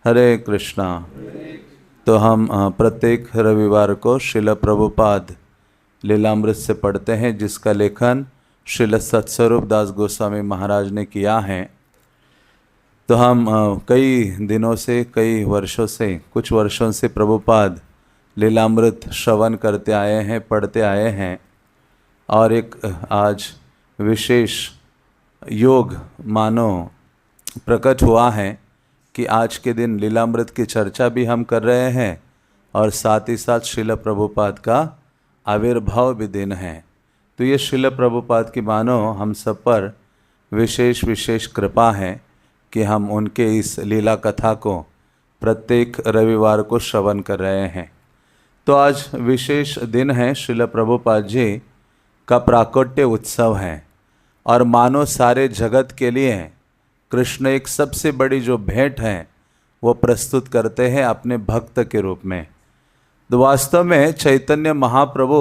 हरे कृष्णा। तो हम प्रत्येक रविवार को श्रील प्रभुपाद लीलामृत से पढ़ते हैं, जिसका लेखन श्रील सत्स्वरूप दास गोस्वामी महाराज ने किया है। तो हम कई दिनों से, कई वर्षों से, कुछ वर्षों से प्रभुपाद लीलामृत श्रवण करते आए हैं, पढ़ते आए हैं। और एक आज विशेष योग मानो प्रकट हुआ है कि आज के दिन लीलामृत की चर्चा भी हम कर रहे हैं और साथ ही साथ श्रील प्रभुपाद का आविर्भाव भी दिन है। तो ये श्रील प्रभुपाद की मानो हम सब पर विशेष कृपा है कि हम उनके इस लीला कथा को प्रत्येक रविवार को श्रवण कर रहे हैं। तो आज विशेष दिन है, श्रील प्रभुपाद जी का प्राकट्य उत्सव है और मानो सारे जगत के लिए कृष्ण एक सबसे बड़ी जो भेंट है वो प्रस्तुत करते हैं अपने भक्त के रूप में। तो वास्तव में चैतन्य महाप्रभु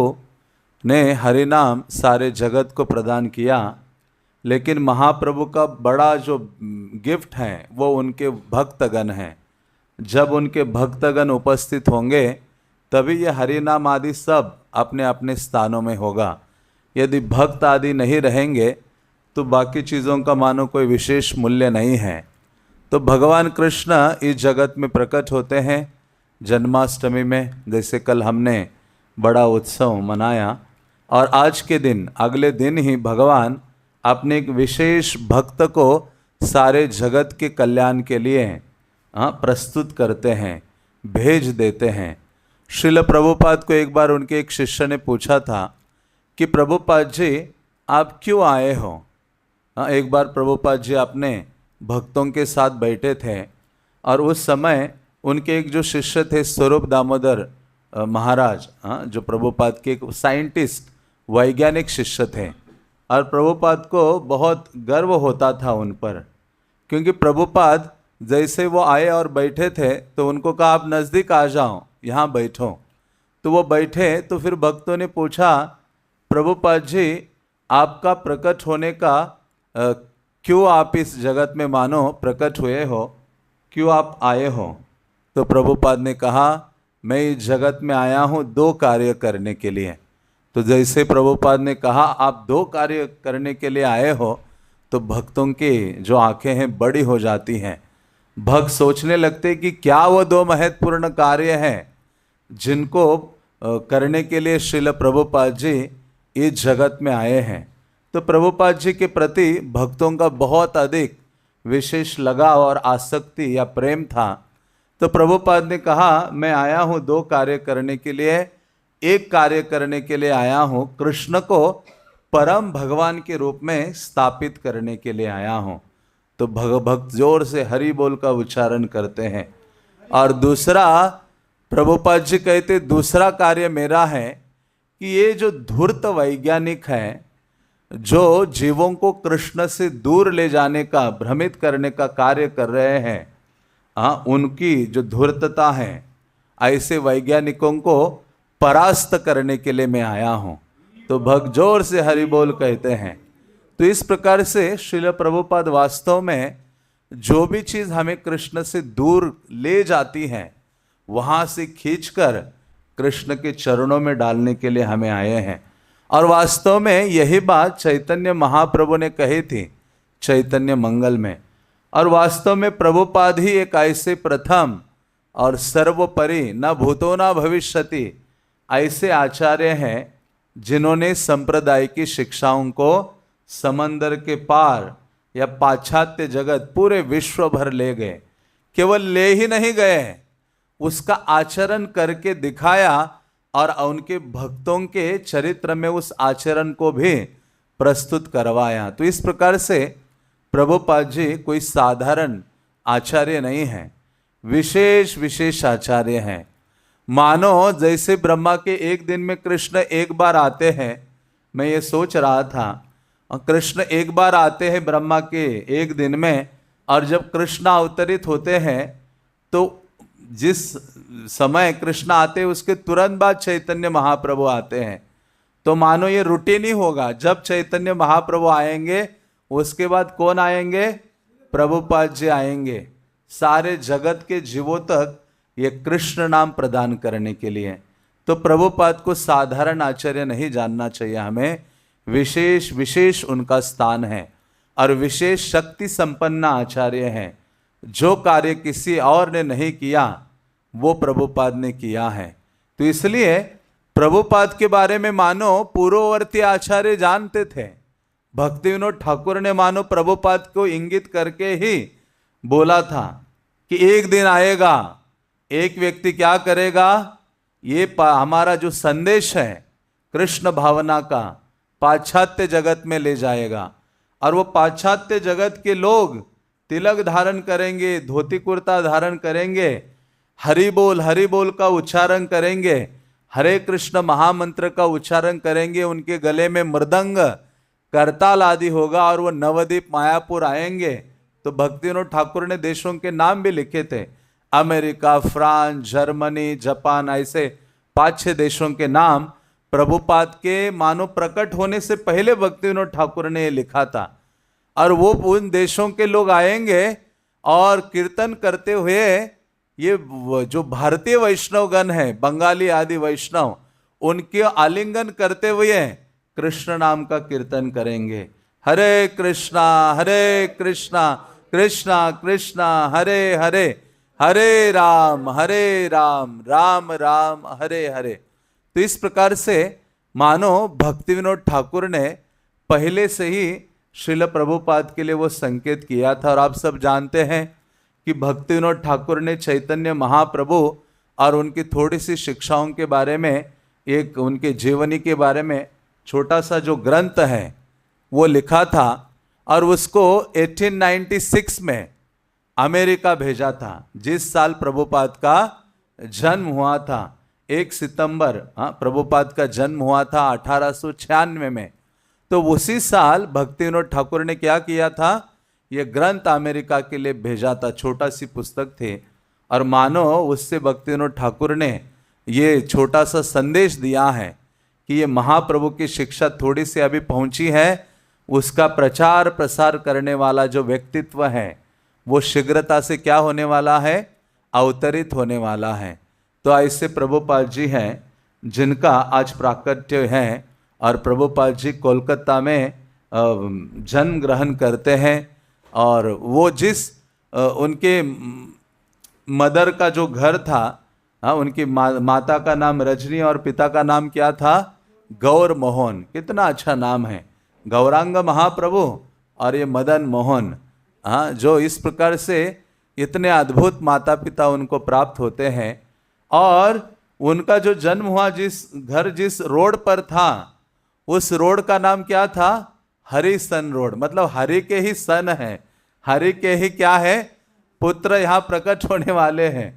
ने हरिनाम सारे जगत को प्रदान किया, लेकिन महाप्रभु का बड़ा जो गिफ्ट है वो उनके भक्तगण हैं। जब उनके भक्तगण उपस्थित होंगे तभी ये हरिनाम आदि सब अपने अपने स्थानों में होगा। यदि भक्त आदि नहीं रहेंगे तो बाकी चीज़ों का मानो कोई विशेष मूल्य नहीं है। तो भगवान कृष्ण इस जगत में प्रकट होते हैं जन्माष्टमी में, जैसे कल हमने बड़ा उत्सव मनाया, और आज के दिन, अगले दिन ही भगवान अपने एक विशेष भक्त को सारे जगत के कल्याण के लिए प्रस्तुत करते हैं, भेज देते हैं। श्रील प्रभुपाद को एक बार उनके एक शिष्य ने पूछा था कि प्रभुपाद जी आप क्यों आए हो। एक बार प्रभुपाद जी अपने भक्तों के साथ बैठे थे और उस समय उनके एक जो शिष्य थे स्वरूप दामोदर महाराज, जो प्रभुपाद के एक साइंटिस्ट, वैज्ञानिक शिष्य थे, और प्रभुपाद को बहुत गर्व होता था उन पर, क्योंकि प्रभुपाद जैसे वो आए और बैठे थे तो उनको कहा आप नज़दीक आ जाओ, यहाँ बैठो। तो वो बैठे तो फिर भक्तों ने पूछा प्रभुपाद जी आपका प्रकट होने का क्यों आप इस जगत में मानो प्रकट हुए हो, क्यों आप आए हो। तो प्रभुपाद ने कहा मैं इस जगत में आया हूँ दो कार्य करने के लिए। तो जैसे प्रभुपाद ने कहा आप दो कार्य करने के लिए आए हो तो भक्तों की जो आंखें हैं बड़ी हो जाती हैं। भक्त सोचने लगते कि क्या वो दो महत्वपूर्ण कार्य हैं जिनको करने के लिए श्रील प्रभुपाद जी इस जगत में आए हैं। तो प्रभुपाद जी के प्रति भक्तों का बहुत अधिक विशेष लगाव और आसक्ति या प्रेम था। तो प्रभुपाद ने कहा मैं आया हूँ दो कार्य करने के लिए। एक कार्य करने के लिए आया हूँ, कृष्ण को परम भगवान के रूप में स्थापित करने के लिए आया हूँ। तो भक्त जोर से हरि बोल का उच्चारण करते हैं। और दूसरा प्रभुपाद जी कहते दूसरा कार्य मेरा है कि ये जो धूर्त वैज्ञानिक हैं, जो जीवों को कृष्ण से दूर ले जाने का, भ्रमित करने का कार्य कर रहे हैं, उनकी जो धूर्तता है, ऐसे वैज्ञानिकों को परास्त करने के लिए मैं आया हूँ। तो भक्त जोर से हरि बोल कहते हैं। तो इस प्रकार से श्रील प्रभुपाद वास्तव में जो भी चीज़ हमें कृष्ण से दूर ले जाती है वहाँ से खींचकर कृष्ण के चरणों में डालने के लिए हमें आए हैं। और वास्तव में यही बात चैतन्य महाप्रभु ने कही थी चैतन्य मंगल में। और वास्तव में प्रभुपाद ही एक ऐसे प्रथम और सर्वोपरि न भूतो न भविष्यति ऐसे आचार्य हैं जिन्होंने संप्रदाय की शिक्षाओं को समंदर के पार या पाश्चात्य जगत पूरे विश्व भर ले गए। केवल ले ही नहीं गए, उसका आचरण करके दिखाया और उनके भक्तों के चरित्र में उस आचरण को भी प्रस्तुत करवाया। तो इस प्रकार से प्रभुपाद जी कोई साधारण आचार्य नहीं है, विशेष आचार्य हैं। मानो जैसे ब्रह्मा के एक दिन में कृष्ण एक बार आते हैं। मैं ये सोच रहा था, कृष्ण एक बार आते हैं ब्रह्मा के एक दिन में, और जब कृष्ण अवतरित होते हैं तो जिस समय कृष्ण आते हैं उसके तुरंत बाद चैतन्य महाप्रभु आते हैं। तो मानो ये रूटीन ही होगा, जब चैतन्य महाप्रभु आएंगे उसके बाद कौन आएंगे, प्रभुपाद जी आएंगे। सारे जगत के जीवों तक ये कृष्ण नाम प्रदान करने के लिए। तो प्रभुपाद को साधारण आचार्य नहीं जानना चाहिए, हमें विशेष विशेष उनका स्थान है और विशेष शक्ति संपन्न आचार्य हैं। जो कार्य किसी और ने नहीं किया वो प्रभुपाद ने किया है। तो इसलिए प्रभुपाद के बारे में मानो पूर्ववर्ती आचार्य जानते थे। भक्ति विनोद ठाकुर ने मानो प्रभुपाद को इंगित करके ही बोला था कि एक दिन आएगा, एक व्यक्ति क्या करेगा, ये हमारा जो संदेश है कृष्ण भावना का पाश्चात्य जगत में ले जाएगा और वो पाश्चात्य जगत के लोग तिलक धारण करेंगे, धोती कुर्ता धारण करेंगे, हरि बोल का उच्चारण करेंगे, हरे कृष्ण महामंत्र का उच्चारण करेंगे, उनके गले में मृदंग करताल आदि होगा और वो नवद्वीप मायापुर आएंगे। तो भक्ति विनोद ठाकुर ने देशों के नाम भी लिखे थे, अमेरिका, फ्रांस, जर्मनी, जापान, ऐसे 5-6 देशों के नाम प्रभुपाद के मानो प्रकट होने से पहले भक्ति विनोद ठाकुर ने लिखा था। और वो उन देशों के लोग आएंगे और कीर्तन करते हुए ये जो भारतीय वैष्णवगण है, बंगाली आदि वैष्णव, उनके आलिंगन करते हुए कृष्ण नाम का कीर्तन करेंगे। हरे कृष्णा कृष्णा कृष्णा हरे हरे, हरे राम राम राम हरे हरे। तो इस प्रकार से मानो भक्ति विनोद ठाकुर ने पहले से ही श्रील प्रभुपाद के लिए वो संकेत किया था। और आप सब जानते हैं कि भक्ति विनोद ठाकुर ने चैतन्य महाप्रभु और उनकी थोड़ी सी शिक्षाओं के बारे में, एक उनके जीवनी के बारे में छोटा सा जो ग्रंथ है वो लिखा था और उसको 1896 में अमेरिका भेजा था। जिस साल प्रभुपाद का जन्म हुआ था, 1 सितंबर प्रभुपाद का जन्म हुआ था 1896 में। तो उसी साल भक्ति विनोद ठाकुर ने क्या किया था, ये ग्रंथ अमेरिका के लिए भेजा था। छोटा सी पुस्तक थी और मानो उससे भक्ति विनोद ठाकुर ने ये छोटा सा संदेश दिया है कि ये महाप्रभु की शिक्षा थोड़ी सी अभी पहुंची है, उसका प्रचार प्रसार करने वाला जो व्यक्तित्व है वो शीघ्रता से क्या होने वाला है, अवतरित होने वाला है। तो ऐसे प्रभुपाद जी हैं जिनका आज प्राकट्य है और प्रभुपाद जी कोलकाता में जन्म ग्रहण करते हैं। और वो जिस उनके मदर का जो घर था, उनकी माता का नाम रजनी और पिता का नाम क्या था, गौर मोहन। कितना अच्छा नाम है, गौरांग महाप्रभु और ये मदन मोहन। जो इस प्रकार से इतने अद्भुत माता पिता उनको प्राप्त होते हैं। और उनका जो जन्म हुआ जिस रोड पर था, उस रोड का नाम क्या था, हरि सन रोड। मतलब हरि के ही सन है, हरि के ही क्या है, पुत्र यहाँ प्रकट होने वाले हैं।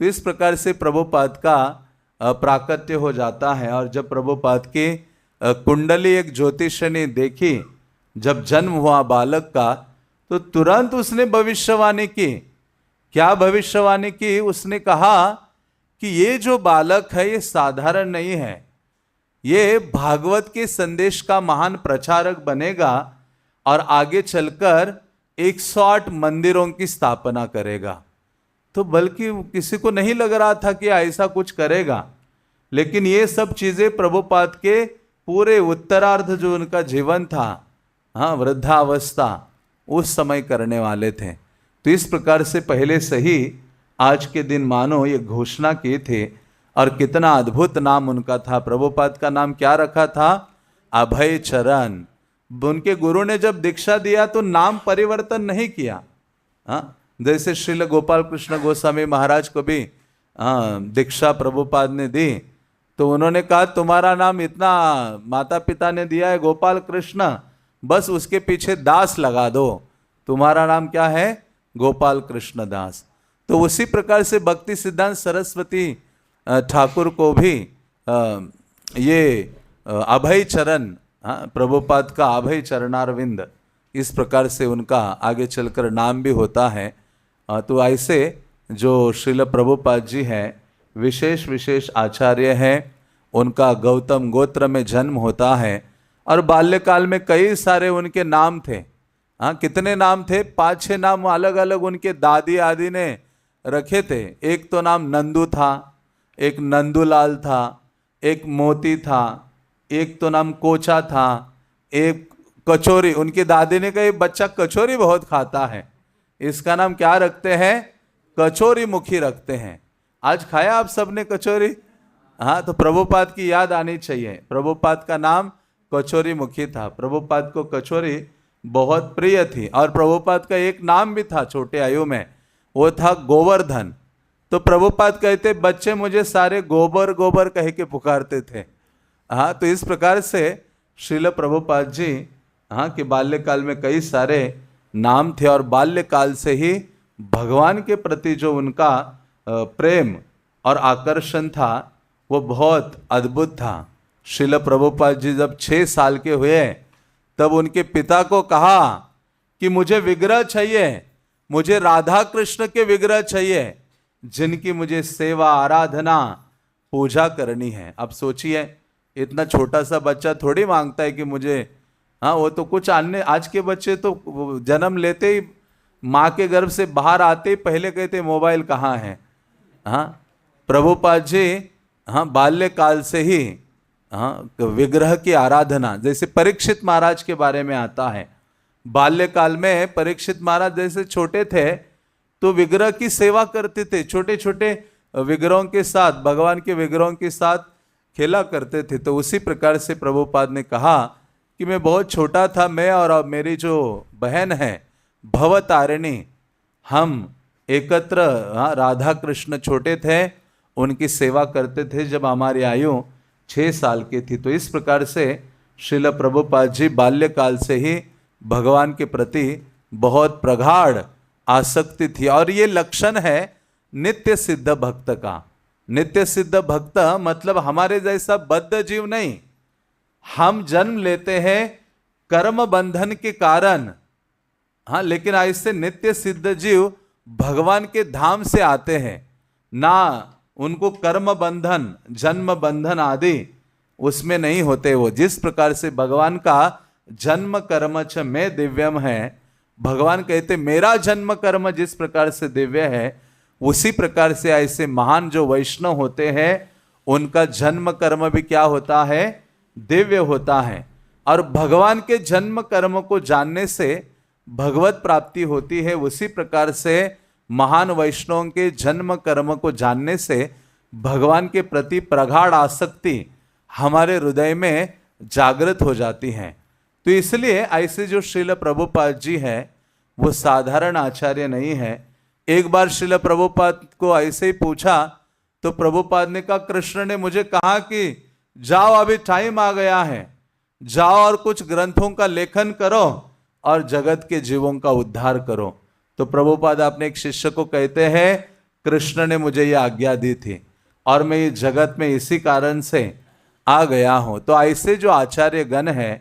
तो इस प्रकार से प्रभुपाद का प्राकट्य हो जाता है। और जब प्रभुपाद की कुंडली एक ज्योतिष ने देखी, जब जन्म हुआ बालक का, तो तुरंत उसने भविष्यवाणी की। क्या भविष्यवाणी की? उसने कहा कि ये जो बालक है ये साधारण नहीं है, ये भागवत के संदेश का महान प्रचारक बनेगा और आगे चलकर 108 मंदिरों की स्थापना करेगा। तो बल्कि किसी को नहीं लग रहा था कि ऐसा कुछ करेगा, लेकिन ये सब चीजें प्रभुपाद के पूरे उत्तरार्ध जो उनका जीवन था, वृद्धावस्था, उस समय करने वाले थे। तो इस प्रकार से पहले से ही आज के दिन मानो ये घोषणा की थी। और कितना अद्भुत नाम उनका था। प्रभुपाद का नाम क्या रखा था, अभय चरण। उनके गुरु ने जब दीक्षा दिया तो नाम परिवर्तन नहीं किया। जैसे श्रील गोपाल कृष्ण गोस्वामी महाराज को भी दीक्षा प्रभुपाद ने दी, तो उन्होंने कहा तुम्हारा नाम इतना माता पिता ने दिया है गोपाल कृष्ण, बस उसके पीछे दास लगा दो, तुम्हारा नाम क्या है, गोपाल कृष्ण दास। तो उसी प्रकार से भक्ति सिद्धांत सरस्वती ठाकुर को भी ये अभय चरण, प्रभुपाद का अभय चरणारविंद, इस प्रकार से उनका आगे चलकर नाम भी होता है। तो ऐसे जो श्रील प्रभुपाद जी हैं विशेष विशेष आचार्य हैं। उनका गौतम गोत्र में जन्म होता है और बाल्यकाल में कई सारे उनके नाम थे। हाँ, कितने नाम थे? 5-6 नाम अलग अलग उनके दादी आदि ने रखे थे। एक तो नाम नंदू था, एक नंदूलाल था, एक मोती था, एक तो नाम कोचा था, एक कचौरी। उनकी दादी ने कहा ये बच्चा कचौरी बहुत खाता है, इसका नाम क्या रखते हैं? कचौरी मुखी रखते हैं। आज खाया आप सबने कचौरी? हाँ, तो प्रभुपाद की याद आनी चाहिए। प्रभुपाद का नाम कचौरी मुखी था। प्रभुपाद को कचौरी बहुत प्रिय थी। और प्रभुपाद का एक नाम भी था छोटे आयु में, वो था गोवर्धन। तो प्रभुपाद कहते बच्चे मुझे सारे गोबर गोबर कह के पुकारते थे। हाँ, तो इस प्रकार से श्रील प्रभुपाद जी हाँ कि बाल्यकाल में कई सारे नाम थे और बाल्यकाल से ही भगवान के प्रति जो उनका प्रेम और आकर्षण था वो बहुत अद्भुत था। श्रील प्रभुपाद जी जब 6 साल के हुए तब उनके पिता को कहा कि मुझे विग्रह चाहिए, मुझे राधा कृष्ण के विग्रह चाहिए जिनकी मुझे सेवा आराधना पूजा करनी है। अब सोचिए, इतना छोटा सा बच्चा थोड़ी मांगता है कि मुझे, हाँ वो तो कुछ अन्य, आज के बच्चे तो जन्म लेते ही माँ के गर्भ से बाहर आते ही पहले कहते मोबाइल कहाँ है। हाँ, प्रभुपाद जी हाँ बाल्यकाल से ही हाँ विग्रह की आराधना, जैसे परीक्षित महाराज के बारे में आता है। बाल्यकाल में परीक्षित महाराज जैसे छोटे थे तो विग्रह की सेवा करते थे, छोटे छोटे विग्रहों के साथ, भगवान के विग्रहों के साथ खेला करते थे। तो उसी प्रकार से प्रभुपाद ने कहा कि मैं बहुत छोटा था, मैं और मेरी जो बहन है भवतारिणी, हम एकत्र राधा कृष्ण छोटे थे उनकी सेवा करते थे जब हमारी आयु 6 साल की थी। तो इस प्रकार से श्रील प्रभुपाद जी बाल्यकाल से ही भगवान के प्रति बहुत प्रगाढ़ आसक्ति थी। और ये लक्षण है नित्य सिद्ध भक्त का। नित्य सिद्ध भक्त मतलब हमारे जैसा बद्ध जीव नहीं। हम जन्म लेते हैं कर्म बंधन के कारण, हाँ, लेकिन ऐसे नित्य सिद्ध जीव भगवान के धाम से आते हैं ना, उनको कर्म बंधन जन्म बंधन आदि उसमें नहीं होते। वो जिस प्रकार से भगवान का जन्म कर्म च में दिव्यम है, भगवान कहते मेरा जन्म कर्म जिस प्रकार से दिव्य है, उसी प्रकार से ऐसे महान जो वैष्णव होते हैं उनका जन्म कर्म भी क्या होता है? दिव्य होता है। और भगवान के जन्म कर्म को जानने से भगवत प्राप्ति होती है। उसी प्रकार से महान वैष्णवों के जन्म कर्म को जानने से भगवान के प्रति प्रगाढ़ आसक्ति हमारे हृदय में जागृत हो जाती है। तो इसलिए ऐसे जो श्रील प्रभुपाद जी हैं वो साधारण आचार्य नहीं है। एक बार श्रील प्रभुपाद को ऐसे ही पूछा तो प्रभुपाद ने कहा, कृष्ण ने मुझे कहा कि जाओ अभी टाइम आ गया है, जाओ और कुछ ग्रंथों का लेखन करो और जगत के जीवों का उद्धार करो। तो प्रभुपाद अपने एक शिष्य को कहते हैं, कृष्ण ने मुझे यह आज्ञा दी थी और मैं ये जगत में इसी कारण से आ गया हूं। तो ऐसे जो आचार्य गण हैं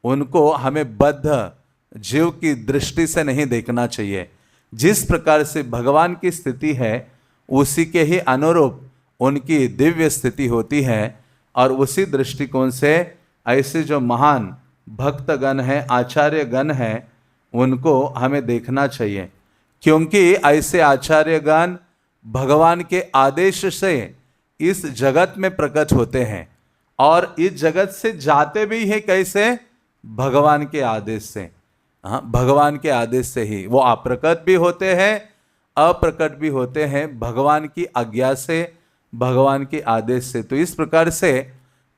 उनको हमें बद्ध जीव की दृष्टि से नहीं देखना चाहिए। जिस प्रकार से भगवान की स्थिति है उसी के ही अनुरूप उनकी दिव्य स्थिति होती है। और उसी दृष्टिकोण से ऐसे जो महान भक्तगण हैं, आचार्य गण हैं, उनको हमें देखना चाहिए। क्योंकि ऐसे आचार्यगण भगवान के आदेश से इस जगत में प्रकट होते हैं और इस जगत से जाते भी हैं कैसे? भगवान के आदेश से। हाँ, भगवान के आदेश से ही वो अप्रकट भी होते हैं, अप्रकट भी होते हैं, भगवान की आज्ञा से, भगवान के आदेश से। तो इस प्रकार से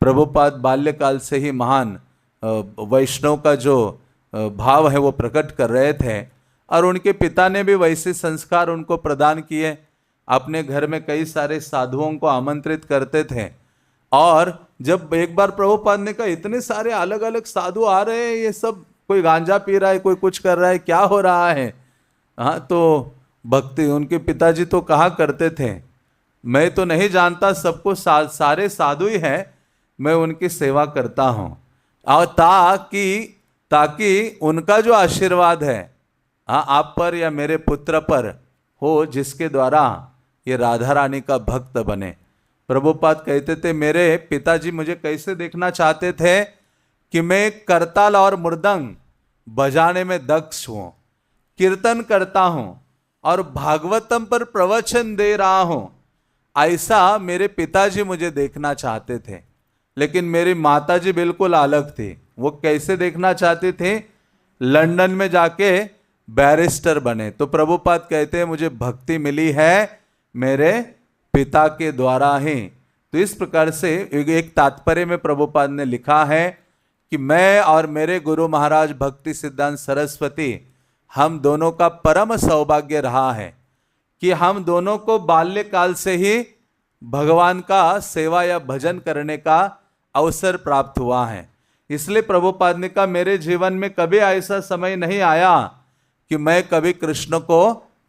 प्रभुपाद बाल्यकाल से ही महान वैष्णव का जो भाव है वो प्रकट कर रहे थे और उनके पिता ने भी वैसे संस्कार उनको प्रदान किए। अपने घर में कई सारे साधुओं को आमंत्रित करते थे और जब एक बार प्रभुपाद ने कहा इतने सारे अलग अलग साधु आ रहे हैं, ये सब कोई गांजा पी रहा है, कोई कुछ कर रहा है, क्या हो रहा है? हाँ, तो भक्ति उनके पिताजी तो कहा करते थे, मैं तो नहीं जानता, सबको सारे साधु ही हैं, मैं उनकी सेवा करता हूँ और ताकि उनका जो आशीर्वाद है हाँ आप पर या मेरे पुत्र पर हो, जिसके द्वारा ये राधा रानी का भक्त बने। प्रभुपाद कहते थे मेरे पिताजी मुझे कैसे देखना चाहते थे कि मैं करताल और मृदंग बजाने में दक्ष हूं, कीर्तन करता हूं और भागवतम पर प्रवचन दे रहा हूं, ऐसा मेरे पिताजी मुझे देखना चाहते थे। लेकिन मेरी माताजी बिल्कुल अलग थी। वो कैसे देखना चाहती थी? लंदन में जाके बैरिस्टर बने। तो प्रभुपाद कहते हैं मुझे भक्ति मिली है मेरे पिता के द्वारा ही। तो इस प्रकार से एक तात्पर्य में प्रभुपाद ने लिखा है कि मैं और मेरे गुरु महाराज भक्ति सिद्धांत सरस्वती, हम दोनों का परम सौभाग्य रहा है कि हम दोनों को बाल्यकाल से ही भगवान का सेवा या भजन करने का अवसर प्राप्त हुआ है। इसलिए प्रभुपाद ने कहा मेरे जीवन में कभी ऐसा समय नहीं आया कि मैं कभी कृष्ण को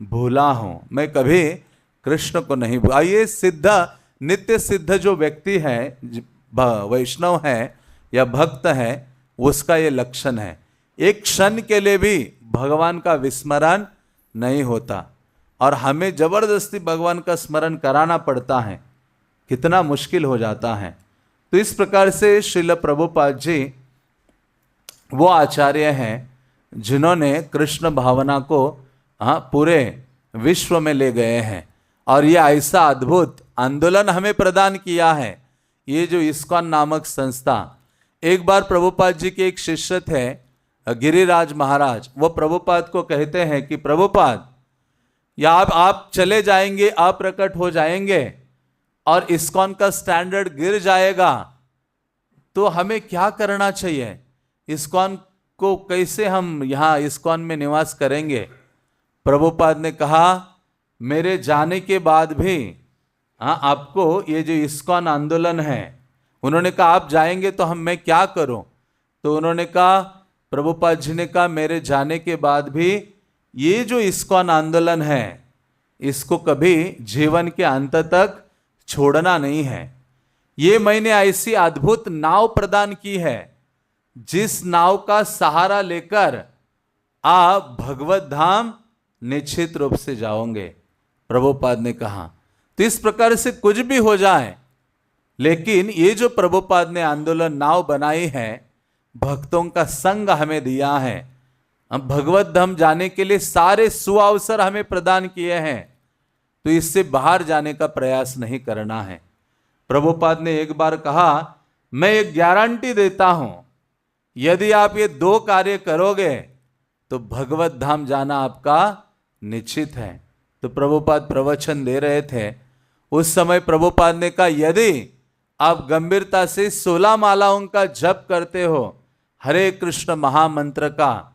भूला हूं, मैं कभी कृष्ण को नहीं भूला। ये सिद्ध, नित्य सिद्ध जो व्यक्ति है, वैष्णव है या भक्त है, उसका ये लक्षण है। एक क्षण के लिए भी भगवान का विस्मरण नहीं होता और हमें जबरदस्ती भगवान का स्मरण कराना पड़ता है, कितना मुश्किल हो जाता है। तो इस प्रकार से श्रील प्रभुपाद जी वो आचार्य हैं जिन्होंने कृष्ण भावना को पूरे विश्व में ले गए हैं और ये ऐसा अद्भुत आंदोलन हमें प्रदान किया है। ये जो इस्कॉन नामक संस्था, एक बार प्रभुपाद जी के एक शिष्य थे गिरिराज महाराज, वो प्रभुपाद को कहते हैं कि प्रभुपाद या आप चले जाएंगे, अप्रकट हो जाएंगे और इस्कॉन का स्टैंडर्ड गिर जाएगा, तो हमें क्या करना चाहिए? इस्कॉन को कैसे हम यहाँ इस्कॉन में निवास करेंगे? प्रभुपाद ने कहा मेरे जाने के बाद भी आपको ये जो इस्कॉन आंदोलन है, उन्होंने कहा आप जाएंगे तो मैं क्या करूं? तो उन्होंने कहा, प्रभुपाद जी ने कहा मेरे जाने के बाद भी ये जो इस्कॉन आंदोलन है इसको कभी जीवन के अंत तक छोड़ना नहीं है। ये मैंने ऐसी अद्भुत नाव प्रदान की है जिस नाव का सहारा लेकर आप भगवत धाम निश्चित रूप से जाओगे, प्रभुपाद ने कहा। तो इस प्रकार से कुछ भी हो जाए, लेकिन ये जो प्रभुपाद ने आंदोलन नाव बनाई है, भक्तों का संग हमें दिया है, हम भगवत धाम जाने के लिए सारे सुअवसर हमें प्रदान किए हैं, तो इससे बाहर जाने का प्रयास नहीं करना है। प्रभुपाद ने एक बार कहा मैं एक गारंटी देता हूं, यदि आप ये 2 कार्य करोगे तो भगवत धाम जाना आपका निश्चित है। तो प्रभुपाद प्रवचन दे रहे थे। उस समय प्रभुपाद ने कहा यदि आप गंभीरता से 16 मालाओं का जप करते हो, हरे कृष्ण महामंत्र का,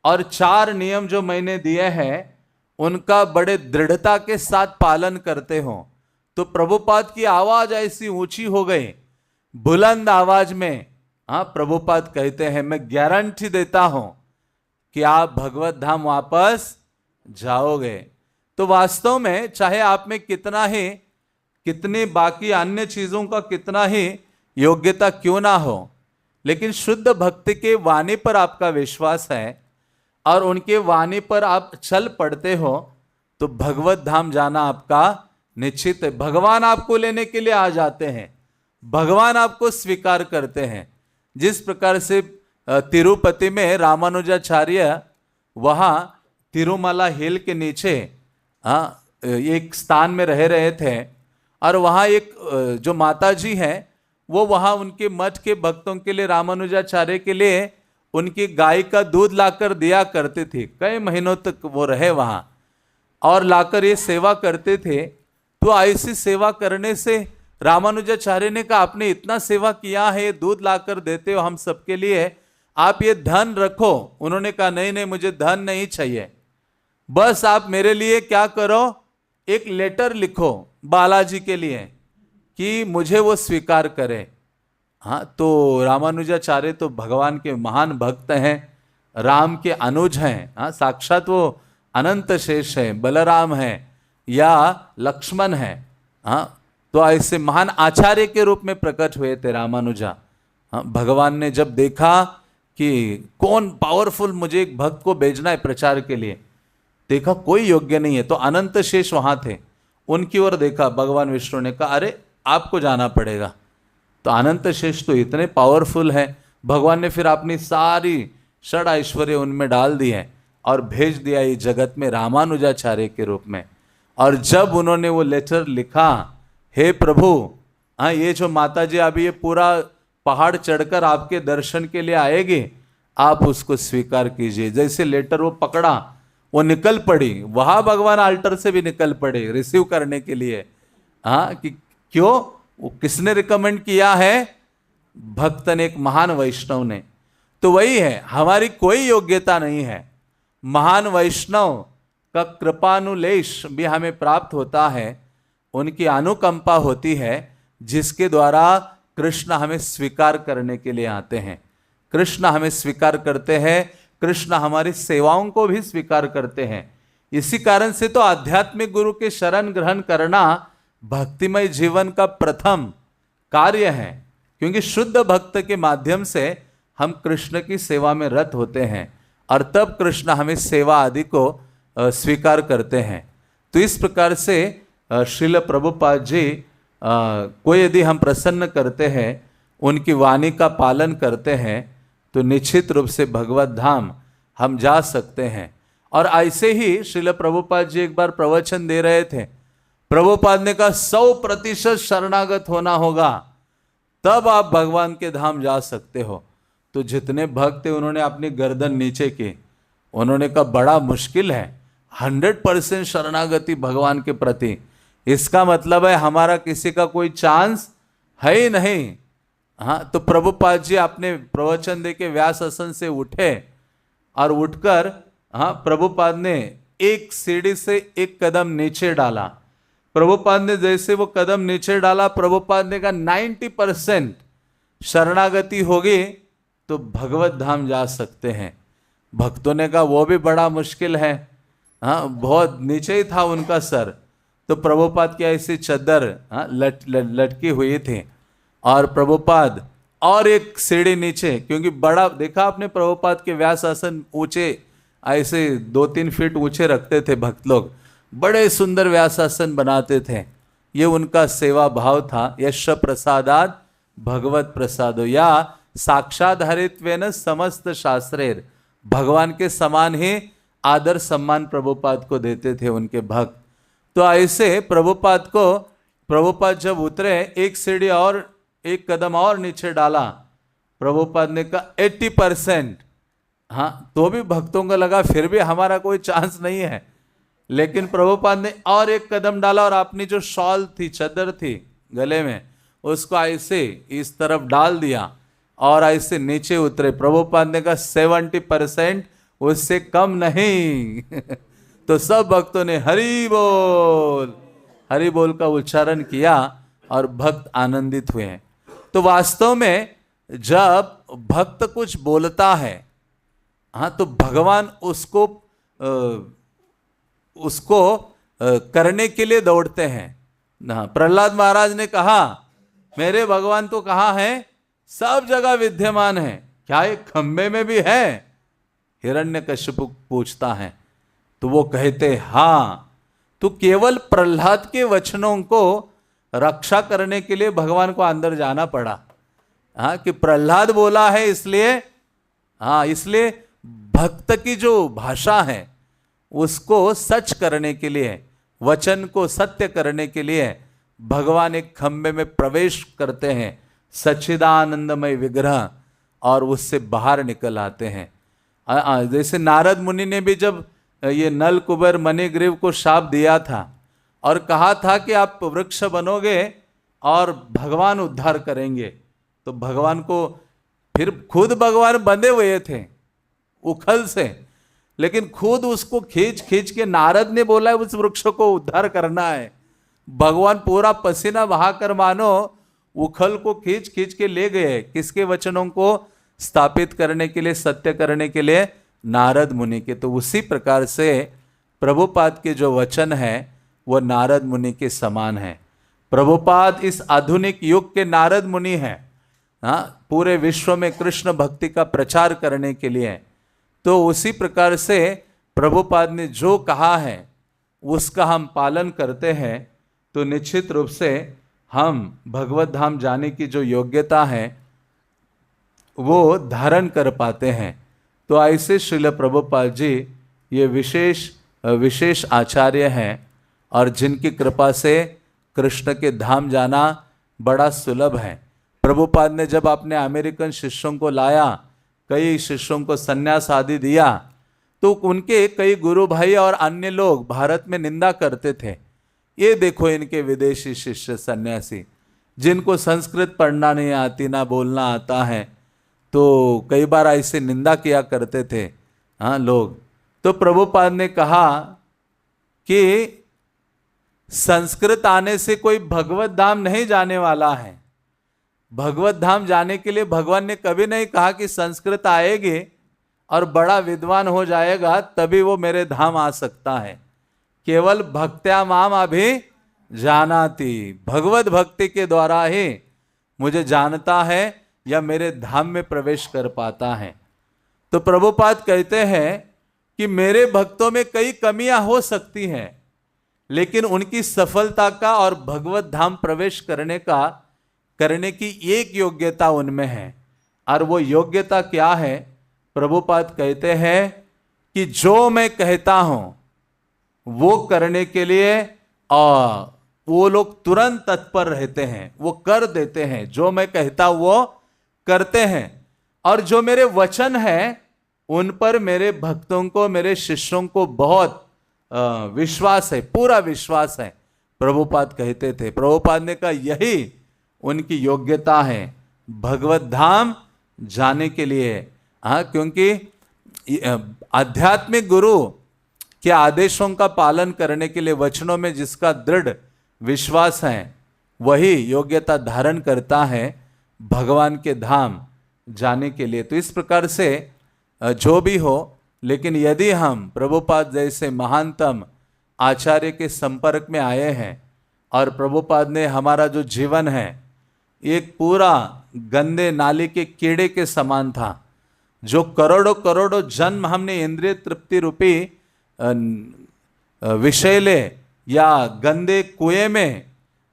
और 4 नियम जो मैंने दिए हैं उनका बड़े दृढ़ता के साथ पालन करते हो, तो प्रभुपाद की आवाज ऐसी ऊंची हो गई, बुलंद आवाज में प्रभुपाद कहते हैं मैं गारंटी देता हूं कि आप भगवत धाम वापस जाओगे। तो वास्तव में चाहे आप में कितनी बाकी अन्य चीजों का कितना ही योग्यता क्यों ना हो, लेकिन शुद्ध भक्ति के वाणी पर आपका विश्वास है और उनके वाणी पर आप चल पड़ते हो, तो भगवत धाम जाना आपका निश्चित है। भगवान आपको लेने के लिए आ जाते हैं, भगवान आपको स्वीकार करते हैं। जिस प्रकार से तिरुपति में रामानुजाचार्य वहाँ तिरुमला हिल के नीचे एक स्थान में रह रहे थे और वहाँ एक जो माता जी हैं वो वहाँ उनके मठ के भक्तों के लिए, रामानुजाचार्य के लिए उनकी गाय का दूध लाकर दिया करते थे। कई महीनों तक वो रहे वहाँ और लाकर ये सेवा करते थे। तो ऐसी सेवा करने से रामानुजाचार्य ने कहा आपने इतना सेवा किया है, दूध लाकर देते हो हम सबके लिए, आप ये धन रखो। उन्होंने कहा नहीं नहीं, मुझे धन नहीं चाहिए, बस आप मेरे लिए क्या करो, एक लेटर लिखो बालाजी के लिए कि मुझे वो स्वीकार करे। तो रामानुजाचार्य तो भगवान के महान भक्त हैं, राम के अनुज हैं, साक्षात वो अनंत शेष है, बलराम है या लक्ष्मण है। तो ऐसे महान आचार्य के रूप में प्रकट हुए थे रामानुजा। भगवान ने जब देखा कि कौन पावरफुल, मुझे एक भक्त को भेजना है प्रचार के लिए, देखा कोई योग्य नहीं है, तो अनंत शेष वहां थे, उनकी ओर देखा भगवान विष्णु ने कहा अरे आपको जाना पड़ेगा। तो अनंत शेष तो इतने पावरफुल है, भगवान ने फिर अपनी सारी षड ऐश्वर्य उनमें डाल दिए और भेज दिया ये जगत में रामानुजाचार्य के रूप में। और जब उन्होंने वो लेटर लिखा, हे प्रभु, हाँ ये जो माता जी अभी ये पूरा पहाड़ चढ़कर आपके दर्शन के लिए आएगी, आप उसको स्वीकार कीजिए। जैसे लेटर वो पकड़ा, वो निकल पड़ी, वहां भगवान अल्टर से भी निकल पड़े रिसीव करने के लिए। हाँ कि क्यों, वो किसने रिकमेंड किया है? भक्त ने, एक महान वैष्णव ने। तो वही है, हमारी कोई योग्यता नहीं है, महान वैष्णव का कृपानुलेश भी हमें प्राप्त होता है, उनकी अनुकंपा होती है, जिसके द्वारा कृष्ण हमें स्वीकार करने के लिए आते हैं। कृष्ण हमें स्वीकार करते हैं, कृष्ण हमारी सेवाओं को भी स्वीकार करते हैं। इसी कारण से तो आध्यात्मिक गुरु के शरण ग्रहण करना भक्तिमय जीवन का प्रथम कार्य है, क्योंकि शुद्ध भक्त के माध्यम से हम कृष्ण की सेवा में रत होते हैं और तब कृष्ण हमें सेवा आदि को स्वीकार करते हैं। तो इस प्रकार से श्रील प्रभुपाद जी को यदि हम प्रसन्न करते हैं, उनकी वाणी का पालन करते हैं, तो निश्चित रूप से भगवत धाम हम जा सकते हैं। और ऐसे ही श्रील प्रभुपाद जी एक बार प्रवचन दे रहे थे, प्रभुपाद ने कहा 100% शरणागत होना होगा, तब आप भगवान के धाम जा सकते हो। तो जितने भक्त थे उन्होंने अपनी गर्दन नीचे की, उन्होंने कहा बड़ा मुश्किल है 100% शरणागति भगवान के प्रति, इसका मतलब है हमारा किसी का कोई चांस है ही नहीं। हाँ, तो प्रभुपाद जी अपने प्रवचन दे के व्यास आसन से उठे और उठकर प्रभुपाद ने एक सीढ़ी से एक कदम नीचे डाला। प्रभुपाद ने जैसे वो कदम नीचे डाला, प्रभुपाद ने कहा 90% शरणागति होगी तो भगवत धाम जा सकते हैं। भक्तों ने कहा वो भी बड़ा मुश्किल है, हाँ बहुत नीचे ही था उनका सर। तो प्रभुपाद की ऐसी चद्दर लटकी हुई थी और प्रभुपाद और एक सीढ़ी नीचे, क्योंकि बड़ा देखा आपने प्रभुपाद के व्यास आसन ऊंचे, ऐसे 2-3 फीट ऊंचे रखते थे भक्त लोग, बड़े सुंदर व्यासासन बनाते थे। ये उनका सेवा भाव था। यश प्रसादात भगवत प्रसादो, या साक्षात हरित्वेन समस्त शास्त्रेर, भगवान के समान ही आदर सम्मान प्रभुपाद को देते थे उनके भक्त। तो ऐसे प्रभुपाद जब उतरे, एक सीढ़ी और एक कदम और नीचे डाला, प्रभुपाद ने कहा 80%। हाँ, तो भी भक्तों को लगा फिर भी हमारा कोई चांस नहीं है, लेकिन प्रभुपाद ने और एक कदम डाला और अपनी जो शॉल थी, चद्दर थी गले में, उसको ऐसे इस तरफ डाल दिया और ऐसे नीचे उतरे। प्रभुपाद ने कहा 70%, उससे कम नहीं। तो सब भक्तों ने हरि बोल का उच्चारण किया और भक्त आनंदित हुए हैं। तो वास्तव में जब भक्त कुछ बोलता है, हाँ, तो भगवान उसको करने के लिए दौड़ते हैं। प्रहलाद महाराज ने कहा मेरे भगवान तो कहाँ है? सब जगह विद्यमान है, क्या एक खंबे में भी है? हिरण्यकश्यप पूछता है, तो वो कहते हाँ। तो केवल प्रहलाद के वचनों को रक्षा करने के लिए भगवान को अंदर जाना पड़ा। हाँ, कि प्रहलाद बोला है इसलिए, हाँ, इसलिए भक्त की जो भाषा है उसको सच करने के लिए, वचन को सत्य करने के लिए भगवान एक खंबे में प्रवेश करते हैं, सच्चिदानंदमय विग्रह, और उससे बाहर निकल आते हैं। जैसे नारद मुनि ने भी जब ये नल कुबेर मणिग्रीव को शाप दिया था और कहा था कि आप वृक्ष बनोगे और भगवान उद्धार करेंगे, तो भगवान को फिर खुद भगवान बंधे हुए थे उखल से, लेकिन खुद उसको खींच के नारद ने बोला है उस वृक्ष को उद्धार करना है। भगवान पूरा पसीना बहाकर मानो उखल को खींच के ले गए, किसके वचनों को स्थापित करने के लिए, सत्य करने के लिए, नारद मुनि के। तो उसी प्रकार से प्रभुपाद के जो वचन है वो नारद मुनि के समान है। प्रभुपाद इस आधुनिक युग के नारद मुनि हैं, हाँ, पूरे विश्व में कृष्ण भक्ति का प्रचार करने के लिए। तो उसी प्रकार से प्रभुपाद ने जो कहा है उसका हम पालन करते हैं तो निश्चित रूप से हम भगवत धाम जाने की जो योग्यता है वो धारण कर पाते हैं। तो ऐसे श्रील प्रभुपाद जी ये विशेष आचार्य हैं और जिनकी कृपा से कृष्ण के धाम जाना बड़ा सुलभ है। प्रभुपाद ने जब अपने अमेरिकन शिष्यों को लाया, कई शिष्यों को संन्यास आदि दिया, तो उनके कई गुरु भाई और अन्य लोग भारत में निंदा करते थे। ये देखो इनके विदेशी शिष्य सन्यासी जिनको संस्कृत पढ़ना नहीं आती, ना बोलना आता है, तो कई बार ऐसे निंदा किया करते थे हाँ लोग। तो प्रभुपाद ने कहा कि संस्कृत आने से कोई भगवत धाम नहीं जाने वाला है। भगवत धाम जाने के लिए भगवान ने कभी नहीं कहा कि संस्कृत आएगी और बड़ा विद्वान हो जाएगा तभी वो मेरे धाम आ सकता है। केवल भक्त्या माम अभी जानाति, भगवत भक्ति के द्वारा ही मुझे जानता है या मेरे धाम में प्रवेश कर पाता है। तो प्रभुपाद कहते हैं कि मेरे भक्तों में कई कमियां हो सकती हैं, लेकिन उनकी सफलता का और भगवत धाम प्रवेश करने की एक योग्यता उनमें है। और वो योग्यता क्या है? प्रभुपाद कहते हैं कि जो मैं कहता हूं वो करने के लिए और वो लोग तुरंत तत्पर रहते हैं, वो कर देते हैं। जो मैं कहता वो करते हैं। और जो मेरे वचन हैं उन पर मेरे भक्तों को, मेरे शिष्यों को बहुत विश्वास है, पूरा विश्वास है। प्रभुपाद कहते थे, प्रभुपाद ने कहा यही उनकी योग्यता है भगवत धाम जाने के लिए। हाँ, क्योंकि आध्यात्मिक गुरु के आदेशों का पालन करने के लिए वचनों में जिसका दृढ़ विश्वास है वही योग्यता धारण करता है भगवान के धाम जाने के लिए। तो इस प्रकार से जो भी हो, लेकिन यदि हम प्रभुपाद जैसे महानतम आचार्य के संपर्क में आए हैं और प्रभुपाद ने हमारा जो जीवन है एक पूरा गंदे नाली के कीड़े के समान था, जो करोड़ों करोड़ों जन्म हमने इंद्रिय तृप्ति रूपी विषैले या गंदे कुएं में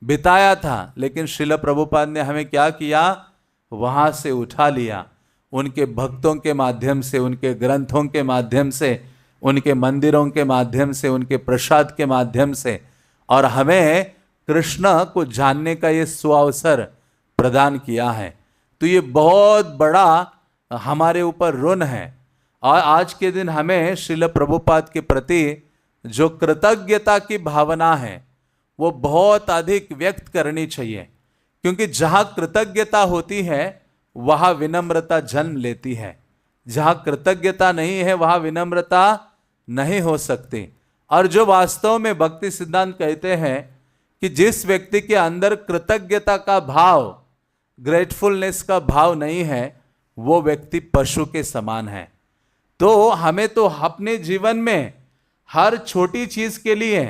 बिताया था, लेकिन श्रील प्रभुपाद ने हमें क्या किया? वहां से उठा लिया। उनके भक्तों के माध्यम से, उनके ग्रंथों के माध्यम से, उनके मंदिरों के माध्यम से, उनके प्रसाद के माध्यम से, और हमें कृष्ण को जानने का ये सुअवसर प्रदान किया है। तो ये बहुत बड़ा हमारे ऊपर ऋण है। और आज के दिन हमें श्रील प्रभुपाद के प्रति जो कृतज्ञता की भावना है वो बहुत अधिक व्यक्त करनी चाहिए, क्योंकि जहाँ कृतज्ञता होती है वहाँ विनम्रता जन्म लेती है। जहाँ कृतज्ञता नहीं है वहाँ विनम्रता नहीं हो सकती। और जो वास्तव में भक्ति सिद्धांत कहते हैं कि जिस व्यक्ति के अंदर कृतज्ञता का भाव, ग्रेटफुलनेस का भाव नहीं है, वो व्यक्ति पशु के समान है। तो हमें तो अपने जीवन में हर छोटी चीज के लिए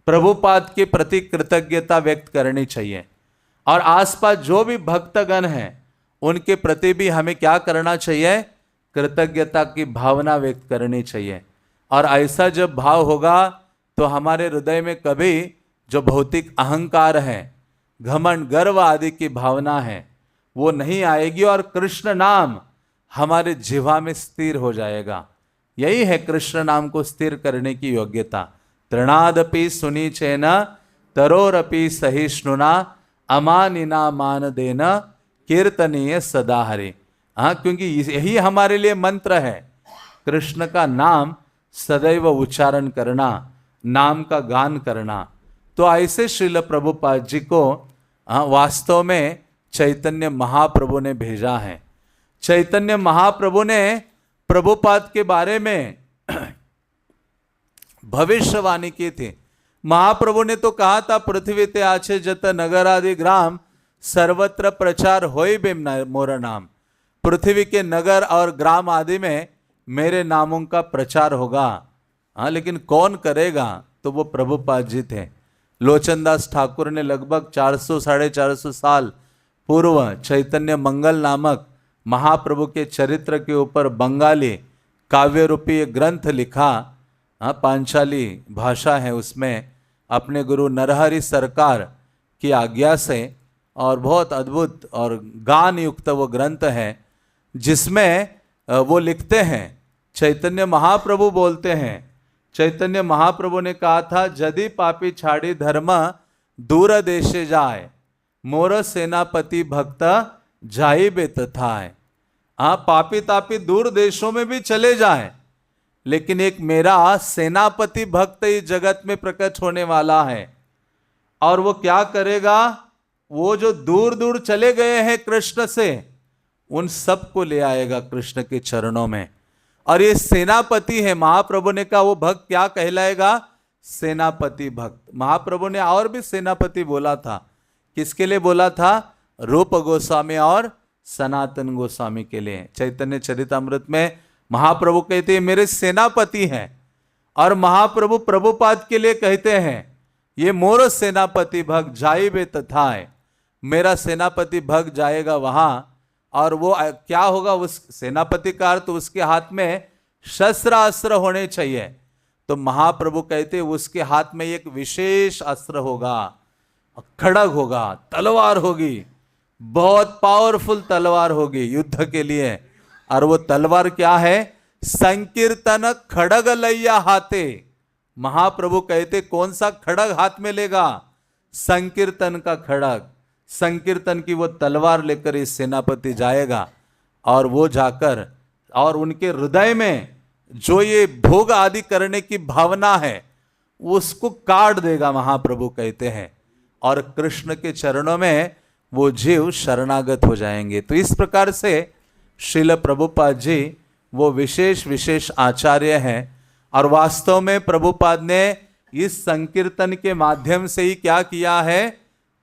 प्रभुपाद के प्रति कृतज्ञता व्यक्त करनी चाहिए। और आसपास जो भी भक्तगण हैं उनके प्रति भी हमें क्या करना चाहिए? कृतज्ञता की भावना व्यक्त करनी चाहिए। और ऐसा जब भाव होगा तो हमारे हृदय में कभी जो भौतिक अहंकार है, घमंड, गर्व आदि की भावना है, वो नहीं आएगी और कृष्ण नाम हमारे जिह्वा में स्थिर हो जाएगा। यही है कृष्ण नाम को स्थिर करने की योग्यता। तृणादपि सुनी चेना तरोरपि सहिष्णुना अमानिना मान देना कीर्तनीय सदा हरि। हाँ, क्योंकि यही हमारे लिए मंत्र है, कृष्ण का नाम सदैव उच्चारण करना, नाम का गान करना। तो ऐसे श्रील प्रभुपाद जी को वास्तव में चैतन्य महाप्रभु ने भेजा है। चैतन्य महाप्रभु ने प्रभुपाद के बारे में भविष्यवाणी की थी। महाप्रभु ने तो कहा था, पृथ्वी ते आछे जत नगर आदि ग्राम सर्वत्र प्रचार होई बिम मोर नाम। पृथ्वी के नगर और ग्राम आदि में मेरे नामों का प्रचार होगा। हाँ, लेकिन कौन करेगा? तो वो प्रभुपाद जी थे। लोचनदास ठाकुर ने लगभग 400-450 साल पूर्व चैतन्य मंगल नामक महाप्रभु के चरित्र के ऊपर बंगाली काव्य रूपी ग्रंथ लिखा। पांचाली भाषा है, उसमें अपने गुरु नरहरि सरकार की आज्ञा से, और बहुत अद्भुत और गान युक्त वो ग्रंथ है, जिसमें वो लिखते हैं, चैतन्य महाप्रभु बोलते हैं, चैतन्य महाप्रभु ने कहा था, यदि पापी छाड़ी धर्म दूर देशे जाए, मोर सेनापति भक्त जाई बेतथाए। हाँ, पापी तापी दूर देशों में भी चले जाएं, लेकिन एक मेरा सेनापति भक्त इस जगत में प्रकट होने वाला है। और वो क्या करेगा? वो जो दूर दूर चले गए हैं कृष्ण से, उन सबको ले आएगा कृष्ण के चरणों में। और ये सेनापति है। महाप्रभु ने कहा वो भक्त क्या कहलाएगा? सेनापति भक्त। महाप्रभु ने और भी सेनापति बोला था। किसके लिए बोला था? रूप गोस्वामी और सनातन गोस्वामी के लिए। चैतन्य चरितामृत में महाप्रभु कहते हैं मेरे सेनापति हैं, और महाप्रभु प्रभुपाद के लिए कहते हैं ये मोर सेनापति भक्त जाई बे तथाए, मेरा सेनापति भक्त जाएगा वहां। और वो क्या होगा? उस सेनापति का अर्थ उसके हाथ में शस्त्र अस्त्र होने चाहिए। तो महाप्रभु कहते उसके हाथ में एक विशेष अस्त्र होगा, खड़ग होगा, तलवार होगी, बहुत पावरफुल तलवार होगी युद्ध के लिए। और वो तलवार क्या है? संकीर्तन खड़ग लैया हाथे। महाप्रभु कहते कौन सा खड़ग हाथ में लेगा? संकीर्तन का खड़ग, संकीर्तन की वो तलवार लेकर इस सेनापति जाएगा। और वो जाकर और उनके हृदय में जो ये भोग आदि करने की भावना है उसको काट देगा, महाप्रभु कहते हैं। और कृष्ण के चरणों में वो जीव शरणागत हो जाएंगे। तो इस प्रकार से श्रील प्रभुपाद जी वो विशेष विशेष आचार्य हैं। और वास्तव में प्रभुपाद ने इस संकीर्तन के माध्यम से ही क्या किया है?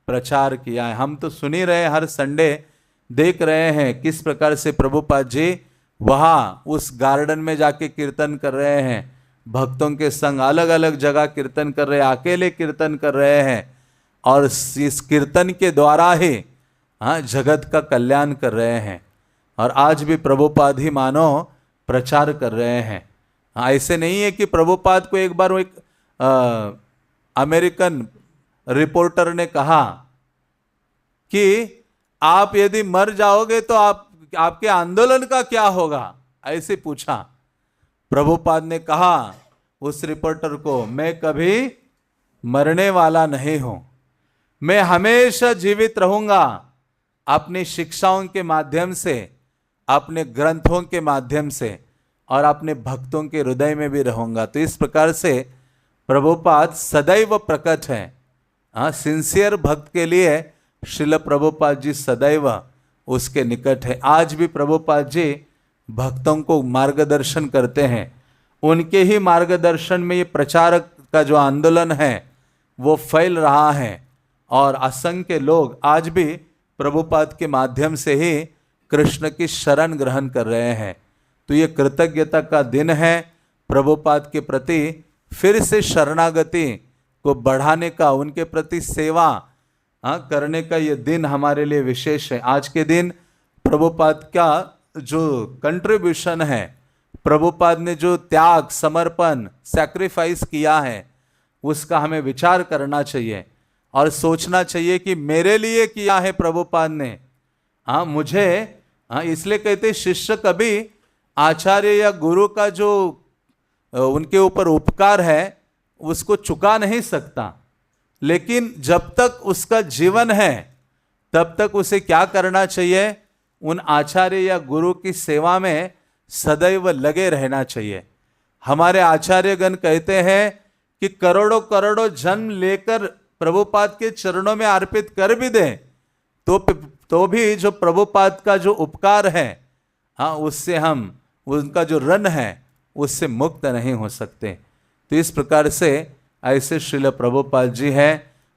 प्रचार किया है। हम तो सुन ही रहे हैं, हर संडे देख रहे हैं किस प्रकार से प्रभुपाद जी वहाँ उस गार्डन में जाके कीर्तन कर रहे हैं, भक्तों के संग अलग अलग जगह कीर्तन कर रहे हैं, अकेले कीर्तन कर रहे हैं। और इस कीर्तन के द्वारा ही जगत का कल्याण कर रहे हैं। और आज भी प्रभुपाद ही मानो प्रचार कर रहे हैं। ऐसे नहीं है कि प्रभुपाद को एक बार वो एक अमेरिकन रिपोर्टर ने कहा कि आप यदि मर जाओगे तो आपके आंदोलन का क्या होगा, ऐसे पूछा। प्रभुपाद ने कहा उस रिपोर्टर को, मैं कभी मरने वाला नहीं हूं, मैं हमेशा जीवित रहूंगा, अपनी शिक्षाओं के माध्यम से, अपने ग्रंथों के माध्यम से, और अपने भक्तों के हृदय में भी रहूंगा। तो इस प्रकार से प्रभुपाद सदैव प्रकट है। सिंसियर भक्त के लिए श्रील प्रभुपाद जी सदैव उसके निकट है। आज भी प्रभुपाद जी भक्तों को मार्गदर्शन करते हैं। उनके ही मार्गदर्शन में ये प्रचारक का जो आंदोलन है वो फैल रहा है। और असंख्य लोग आज भी प्रभुपाद के माध्यम से ही कृष्ण की शरण ग्रहण कर रहे हैं। तो ये कृतज्ञता का दिन है प्रभुपाद के प्रति। फिर से शरणागति को बढ़ाने का, उनके प्रति सेवा करने का ये दिन हमारे लिए विशेष है। आज के दिन प्रभुपाद का जो कंट्रीब्यूशन है, प्रभुपाद ने जो त्याग, समर्पण, सैक्रिफाइस किया है, उसका हमें विचार करना चाहिए और सोचना चाहिए कि मेरे लिए किया है प्रभुपाद ने। मुझे इसलिए कहते शिष्य कभी आचार्य या गुरु का जो उनके ऊपर उपकार है उसको चुका नहीं सकता, लेकिन जब तक उसका जीवन है तब तक उसे क्या करना चाहिए? उन आचार्य या गुरु की सेवा में सदैव लगे रहना चाहिए। हमारे आचार्यगण कहते हैं कि करोड़ों करोड़ों जन्म लेकर प्रभुपाद के चरणों में अर्पित कर भी दें तो भी जो प्रभुपाद का जो उपकार है, उससे हम, उनका जो ऋण है, उससे मुक्त नहीं हो सकते। तो इस प्रकार से ऐसे श्रील प्रभुपाद जी हैं।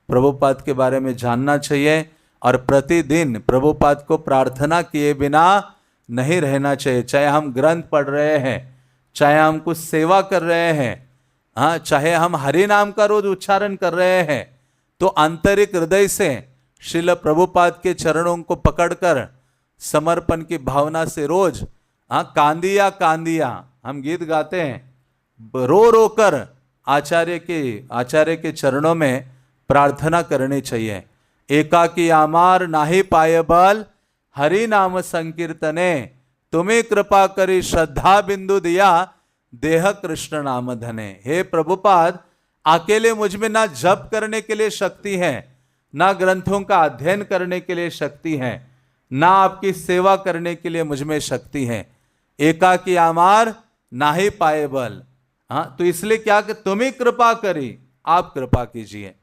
प्रभुपाद के बारे में जानना चाहिए और प्रतिदिन प्रभुपाद को प्रार्थना किए बिना नहीं रहना चाहिए। चाहे हम ग्रंथ पढ़ रहे हैं, चाहे हम कुछ सेवा कर रहे हैं, चाहे हम हरि नाम का रोज उच्चारण कर रहे हैं, तो आंतरिक हृदय से श्रील प्रभुपाद के चरणों को पकड़कर समर्पण की भावना से रोज कांदिया कांदिया हम गीत गाते हैं, रो रो कर आचार्य के चरणों में प्रार्थना करनी चाहिए। एकाकी आमार नाही पाय बल, हरि नाम संकीर्तने तुम्हें कृपा करी श्रद्धा बिंदु दिया देह कृष्ण नाम धने। हे प्रभुपाद, अकेले मुझ में ना जप करने के लिए शक्ति है, ना ग्रंथों का अध्ययन करने के लिए शक्ति है, ना आपकी सेवा करने के लिए मुझ में शक्ति है। एकाकी आमार ना ही पाए बल। हाँ, तो इसलिए क्या कि तुम्हें कृपा करी, आप कृपा कीजिए।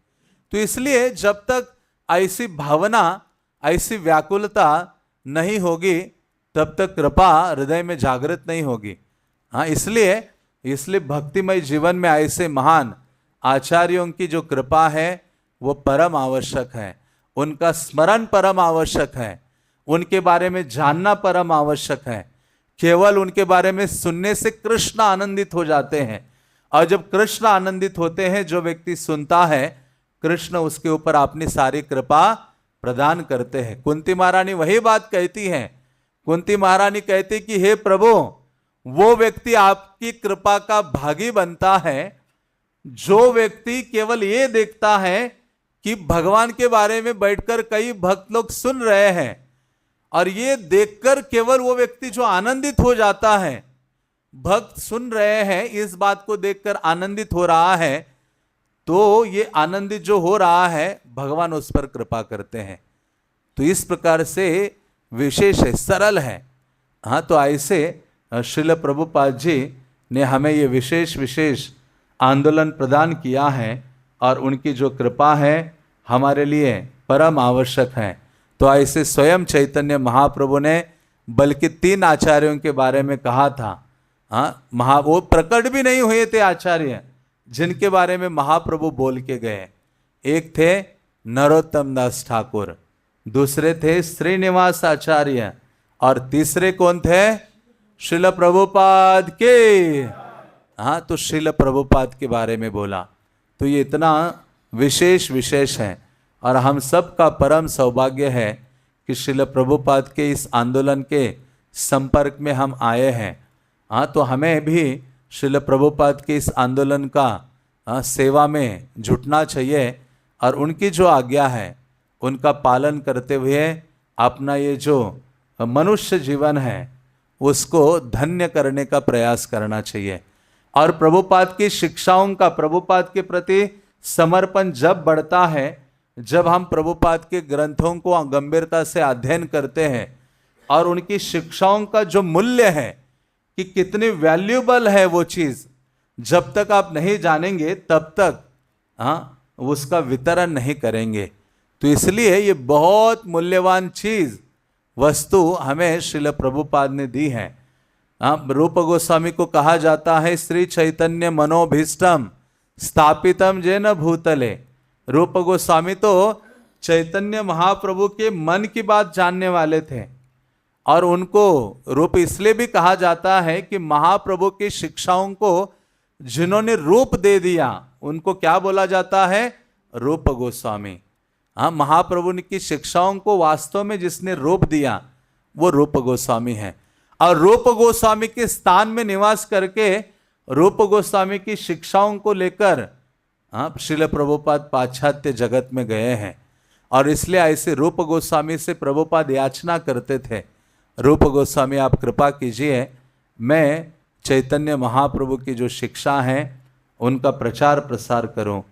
तो इसलिए जब तक ऐसी भावना, ऐसी व्याकुलता नहीं होगी, तब तक कृपा हृदय में जागृत नहीं होगी। हाँ, इसलिए भक्तिमय जीवन में ऐसे महान आचार्यों की जो कृपा है वो परम आवश्यक है। उनका स्मरण परम आवश्यक है, उनके बारे में जानना परम आवश्यक है। केवल उनके बारे में सुनने से कृष्ण आनंदित हो जाते हैं, और जब कृष्ण आनंदित होते हैं, जो व्यक्ति सुनता है, कृष्ण उसके ऊपर अपनी सारी कृपा प्रदान करते हैं। कुंती महारानी वही बात कहती हैं। कुंती महारानी कहती कि हे प्रभु, वो व्यक्ति आपकी कृपा का भागी बनता है जो व्यक्ति केवल ये देखता है कि भगवान के बारे में बैठकर कई भक्त लोग सुन रहे हैं, और ये देखकर केवल वो व्यक्ति जो आनंदित हो जाता है, भक्त सुन रहे हैं, इस बात को देखकर आनंदित हो रहा है, तो ये आनंदित जो हो रहा है, भगवान उस पर कृपा करते हैं। तो इस प्रकार से विशेष है, सरल है। हाँ, तो ऐसे श्रील प्रभुपाद जी ने हमें ये विशेष आंदोलन प्रदान किया है, और उनकी जो कृपा है हमारे लिए परम आवश्यक है। तो ऐसे स्वयं चैतन्य महाप्रभु ने बल्कि 3 आचार्यों के बारे में कहा था। हाँ, वो प्रकट भी नहीं हुए थे आचार्य जिनके बारे में महाप्रभु बोल के गए। एक थे नरोत्तम दास ठाकुर, दूसरे थे श्रीनिवास आचार्य, और तीसरे कौन थे? श्रील प्रभुपाद के। हाँ, तो श्रील प्रभुपाद के बारे में बोला। तो ये इतना विशेष है, और हम सब का परम सौभाग्य है कि श्रील प्रभुपाद के इस आंदोलन के संपर्क में हम आए हैं। हाँ, तो हमें भी श्रील प्रभुपाद के इस आंदोलन का सेवा में जुटना चाहिए, और उनकी जो आज्ञा है उनका पालन करते हुए अपना ये जो मनुष्य जीवन है उसको धन्य करने का प्रयास करना चाहिए। और प्रभुपाद की शिक्षाओं का, प्रभुपाद के प्रति समर्पण जब बढ़ता है, जब हम प्रभुपाद के ग्रंथों को गंभीरता से अध्ययन करते हैं, और उनकी शिक्षाओं का जो मूल्य है कि कितनी वैल्यूबल है वो चीज़, जब तक आप नहीं जानेंगे तब तक उसका वितरण नहीं करेंगे। तो इसलिए ये बहुत मूल्यवान चीज़, वस्तु हमें श्रील प्रभुपाद ने दी है। रूप गोस्वामी को कहा जाता है श्री चैतन्य मनोभीष्टम स्थापितम जैन भूतले। रूप गोस्वामी तो चैतन्य महाप्रभु के मन की बात जानने वाले थे, और उनको रूप इसलिए भी कहा जाता है कि महाप्रभु की शिक्षाओं को जिन्होंने रूप दे दिया उनको क्या बोला जाता है? रूप गोस्वामी। हाँ, महाप्रभु की शिक्षाओं को वास्तव में जिसने रूप दिया वो रूप गोस्वामी है। और रूप गोस्वामी के स्थान में निवास करके रूप गोस्वामी की शिक्षाओं को लेकर श्रील प्रभुपाद पाश्चात्य जगत में गए हैं, और इसलिए ऐसे रूप गोस्वामी से प्रभुपाद याचना करते थे, रूप गोस्वामी आप कृपा कीजिए, मैं चैतन्य महाप्रभु की जो शिक्षा है उनका प्रचार प्रसार करूं।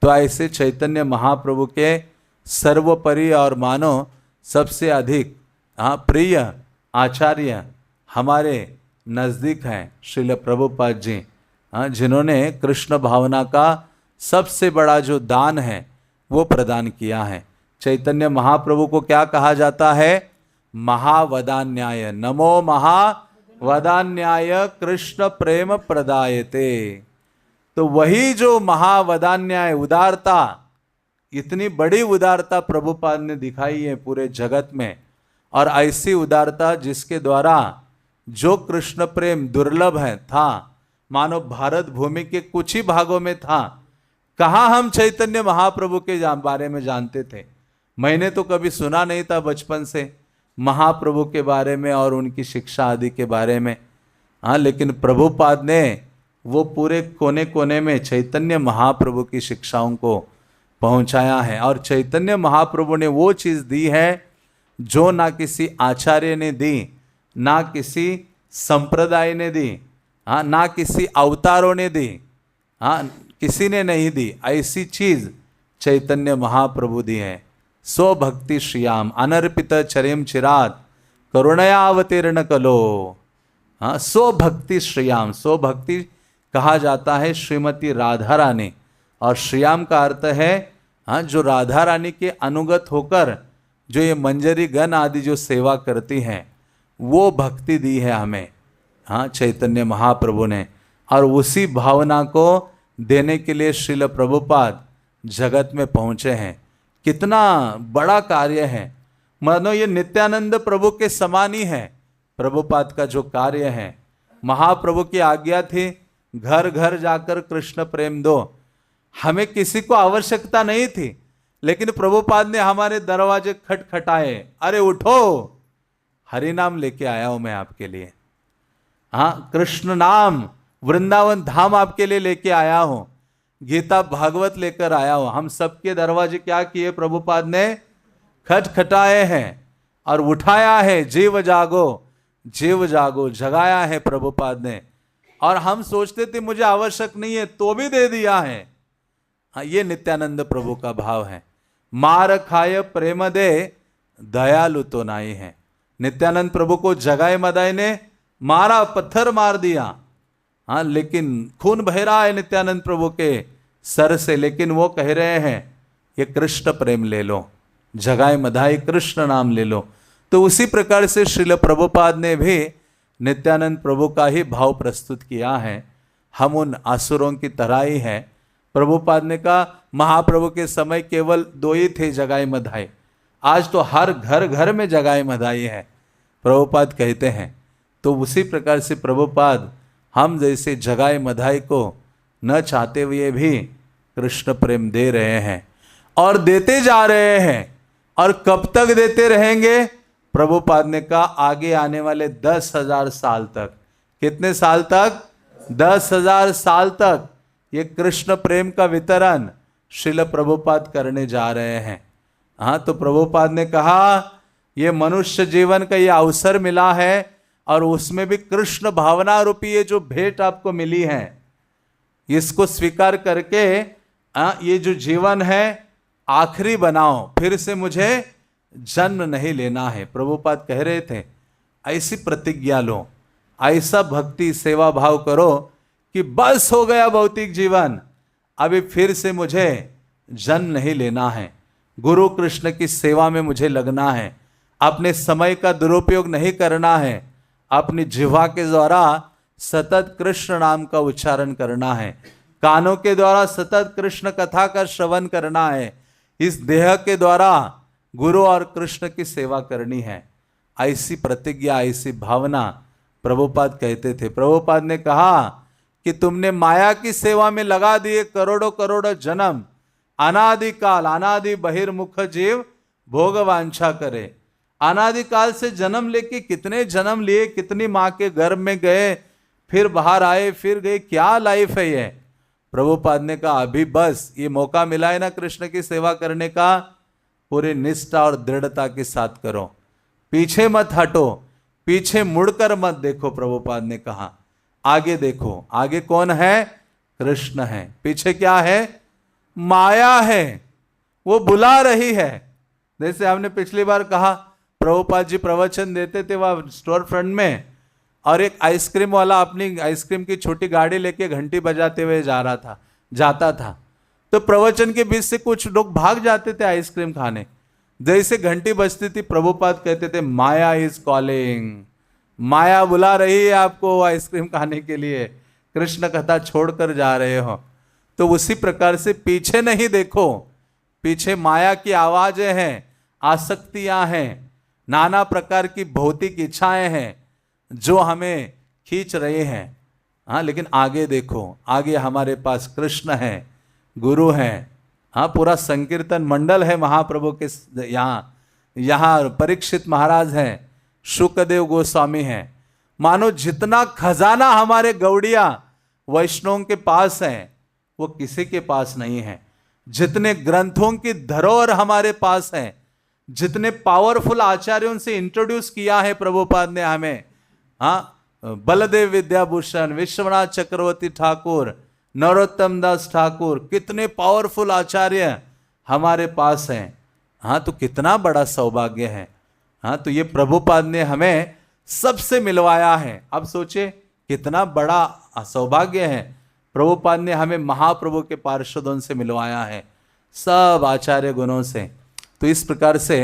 तो ऐसे चैतन्य महाप्रभु के सर्वोपरि और मानो सबसे अधिक प्रिय आचार्य हमारे नज़दीक हैं श्रील प्रभुपाद जी, जिन्होंने कृष्ण भावना का सबसे बड़ा जो दान है वो प्रदान किया है। चैतन्य महाप्रभु को क्या कहा जाता है? महावदान्याय, नमो महावदान्याय कृष्ण प्रेम प्रदायते। तो वही जो महावदान्याय, उदारता, इतनी बड़ी उदारता प्रभुपाद ने दिखाई है पूरे जगत में, और ऐसी उदारता जिसके द्वारा जो कृष्ण प्रेम दुर्लभ है था, मानो भारत भूमि के कुछ ही भागों में था। कहाँ हम चैतन्य महाप्रभु के बारे में जानते थे? मैंने तो कभी सुना नहीं था बचपन से महाप्रभु के बारे में और उनकी शिक्षा आदि के बारे में। हाँ, लेकिन प्रभुपाद ने वो पूरे कोने कोने में चैतन्य महाप्रभु की शिक्षाओं को पहुंचाया है, और चैतन्य महाप्रभु ने वो चीज़ दी है जो ना किसी आचार्य ने दी, ना किसी संप्रदाय ने दी, हाँ, ना किसी अवतारों ने दी, हाँ, किसी ने नहीं दी। ऐसी चीज चैतन्य महाप्रभु दी है। सो भक्ति श्रियाम अनर्पित चरिम चिरात करुणया अवतीर्ण कलो। हाँ, सो भक्ति श्रियाम, सो भक्ति कहा जाता है श्रीमती राधा रानी, और श्रियाम का अर्थ है हाँ, जो राधा रानी के अनुगत होकर जो ये मंजरी गण आदि जो सेवा करती हैं, वो भक्ति दी है हमें, हाँ, चैतन्य महाप्रभु ने। और उसी भावना को देने के लिए श्रील प्रभुपाद जगत में पहुँचे हैं। कितना बड़ा कार्य है, मानो ये नित्यानंद प्रभु के समान ही है प्रभुपाद का जो कार्य है। महाप्रभु की आज्ञा थी घर घर जाकर कृष्ण प्रेम दो। हमें किसी को आवश्यकता नहीं थी, लेकिन प्रभुपाद ने हमारे दरवाजे खटखटाए, अरे उठो, हरि नाम लेके आया हूं मैं आपके लिए, हाँ, कृष्ण नाम वृंदावन धाम आपके लिए लेके आया हूं, गीता भागवत लेकर आया हूं। हम सबके दरवाजे क्या किए प्रभुपाद ने? खटखटाए हैं और उठाया है, जीव जागो, जीव जागो, जगाया है प्रभुपाद ने। और हम सोचते थे मुझे आवश्यक नहीं है, तो भी दे दिया है। हाँ, ये नित्यानंद प्रभु का भाव है। मार खाए प्रेम दे दयालु तो नाई है। नित्यानंद प्रभु को जगाए मदाई ने मारा, पत्थर मार दिया, हाँ, लेकिन खून बह रहा है नित्यानंद प्रभु के सर से, लेकिन वो कह रहे हैं ये कृष्ण प्रेम ले लो, जगाए मधाई कृष्ण नाम ले लो। तो उसी प्रकार से श्रील प्रभुपाद ने भी नित्यानंद प्रभु का ही भाव प्रस्तुत किया है। हम उन आसुरों की तरह ही है। प्रभुपाद ने कहा महाप्रभु के समय केवल 2 ही थे जगाए मधाई, आज तो हर घर घर में जगाए मधाई है, प्रभुपाद कहते हैं। तो उसी प्रकार से प्रभुपाद हम जैसे जगाए मधाई को न चाहते हुए भी कृष्ण प्रेम दे रहे हैं और देते जा रहे हैं। और कब तक देते रहेंगे? प्रभुपाद ने कहा आगे आने वाले 10,000 साल तक। कितने साल तक? 10,000 साल तक ये कृष्ण प्रेम का वितरण श्रील प्रभुपाद करने जा रहे हैं। हाँ, तो प्रभुपाद ने कहा ये मनुष्य जीवन का ये अवसर मिला है और उसमें भी कृष्ण भावना रूपी ये जो भेंट आपको मिली है, इसको स्वीकार करके ये जो जीवन है आखिरी बनाओ, फिर से मुझे जन्म नहीं लेना है। प्रभुपाद कह रहे थे ऐसी प्रतिज्ञा लो, ऐसा भक्ति सेवा भाव करो कि बस हो गया भौतिक जीवन, अभी फिर से मुझे जन्म नहीं लेना है, गुरु कृष्ण की सेवा में मुझे लगना है, अपने समय का दुरुपयोग नहीं करना है, अपनी जिह्वा के द्वारा सतत कृष्ण नाम का उच्चारण करना है, कानों के द्वारा सतत कृष्ण कथा का श्रवण करना है, इस देह के द्वारा गुरु और कृष्ण की सेवा करनी है। ऐसी प्रतिज्ञा, ऐसी भावना प्रभुपाद कहते थे। प्रभुपाद ने कहा कि तुमने माया की सेवा में लगा दिए करोड़ों करोड़ों जन्म, अनादिकाल अनादि बहिर्मुख जीव भोग वांछा करे। अनादिकाल से जन्म लेके कितने जन्म लिए, कितनी माँ के गर्भ में गए, फिर बाहर आए, फिर गए, क्या लाइफ है ये? प्रभुपाद ने कहा अभी बस ये मौका मिला है ना कृष्ण की सेवा करने का, पूरी निष्ठा और दृढ़ता के साथ करो, पीछे मत हटो, पीछे मुड़कर मत देखो। प्रभुपाद ने कहा आगे देखो, आगे कौन है? कृष्ण है, पीछे क्या है? माया है, वो बुला रही है। जैसे हमने पिछली बार कहा, प्रभुपाद जी प्रवचन देते थे वह स्टोर फ्रंट में, और एक आइसक्रीम वाला अपनी आइसक्रीम की छोटी गाड़ी लेके घंटी बजाते हुए जाता था। तो प्रवचन के बीच से कुछ लोग भाग जाते थे आइसक्रीम खाने। जैसे घंटी बजती थी प्रभुपाद कहते थे माया इज कॉलिंग, माया बुला रही है आपको आइसक्रीम खाने के लिए, कृष्ण कथा छोड़कर जा रहे हो। तो उसी प्रकार से पीछे नहीं देखो, पीछे माया की आवाजें हैं, आसक्तियां हैं, नाना प्रकार की भौतिक इच्छाएं हैं जो हमें खींच रहे हैं। हाँ, लेकिन आगे देखो, आगे हमारे पास कृष्ण है, गुरु हैं। हाँ, पूरा संकीर्तन मंडल है महाप्रभु के यहाँ परीक्षित महाराज हैं, शुकदेव गोस्वामी हैं। मानो जितना खजाना हमारे गौड़िया वैष्णवों के पास है वो किसी के पास नहीं है। जितने ग्रंथों की धरोहर हमारे पास है जितने पावरफुल आचार्यों से इंट्रोड्यूस किया है प्रभुपाद ने हमें, हाँ, बलदेव विद्याभूषण, विश्वनाथ चक्रवर्ती ठाकुर, नरोत्तम दास ठाकुर, कितने पावरफुल आचार्य हमारे पास हैं। हाँ, तो कितना बड़ा सौभाग्य है। हाँ, तो ये प्रभुपाद ने हमें सबसे मिलवाया है। अब सोचे कितना बड़ा सौभाग्य है, प्रभुपाद ने हमें महाप्रभु के पार्षदों से मिलवाया है, सब आचार्य गुणों से। तो इस प्रकार से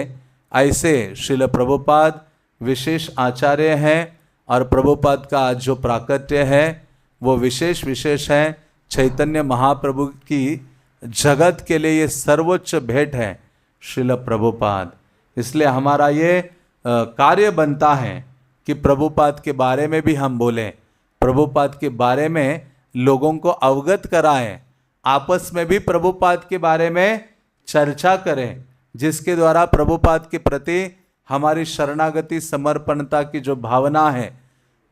ऐसे श्रील प्रभुपाद विशेष आचार्य हैं, और प्रभुपाद का आज जो प्राकट्य है वो विशेष विशेष है। चैतन्य महाप्रभु की जगत के लिए ये सर्वोच्च भेंट है श्रील प्रभुपाद। इसलिए हमारा ये कार्य बनता है कि प्रभुपाद के बारे में भी हम बोलें, प्रभुपाद के बारे में लोगों को अवगत कराएं, आपस में भी प्रभुपाद के बारे में चर्चा करें, जिसके द्वारा प्रभुपाद के प्रति हमारी शरणागति समर्पणता की जो भावना है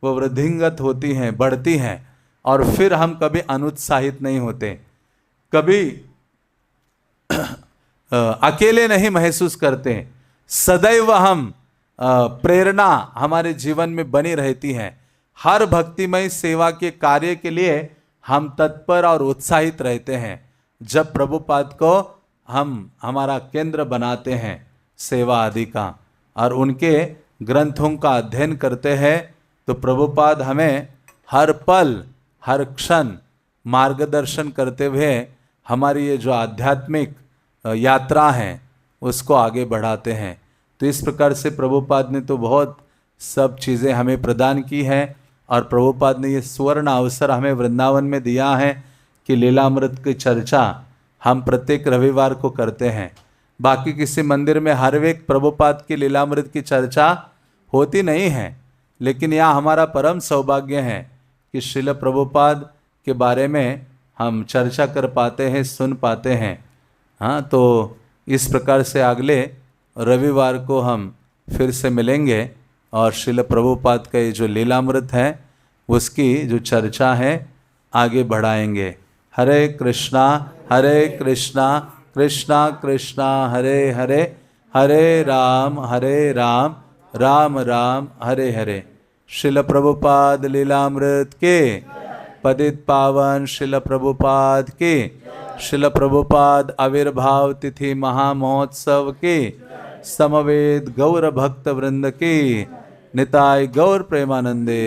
वो वृद्धिंगत होती हैं, बढ़ती हैं, और फिर हम कभी अनुत्साहित नहीं होते, कभी अकेले नहीं महसूस करते। सदैव हम प्रेरणा हमारे जीवन में बनी रहती है। हर भक्तिमय सेवा के कार्य के लिए हम तत्पर और उत्साहित रहते हैं। जब प्रभुपाद को हम हमारा केंद्र बनाते हैं सेवा आदि का, और उनके ग्रंथों का अध्ययन करते हैं, तो प्रभुपाद हमें हर पल हर क्षण मार्गदर्शन करते हुए हमारी ये जो आध्यात्मिक यात्रा है उसको आगे बढ़ाते हैं। तो इस प्रकार से प्रभुपाद ने तो बहुत सब चीज़ें हमें प्रदान की हैं, और प्रभुपाद ने ये सुवर्ण अवसर हमें वृंदावन में दिया है कि लीलामृत की चर्चा हम प्रत्येक रविवार को करते हैं। बाकी किसी मंदिर में हर एक प्रभुपाद की लीलामृत की चर्चा होती नहीं है, लेकिन यहाँ हमारा परम सौभाग्य है कि श्रील प्रभुपाद के बारे में हम चर्चा कर पाते हैं, सुन पाते हैं। हाँ, तो इस प्रकार से अगले रविवार को हम फिर से मिलेंगे, और श्रील प्रभुपाद का ये जो लीलामृत है उसकी जो चर्चा है आगे बढ़ाएंगे। हरे कृष्णा कृष्णा कृष्णा हरे हरे, हरे राम राम राम हरे हरे। श्रील प्रभुपाद लीलामृत के, पतित पावन श्रील प्रभुपाद के, श्रील प्रभुपाद आविर्भाव तिथि महामहोत्सव के, समवेत गौर भक्त वृंद की, निताय गौर प्रेमानंदे।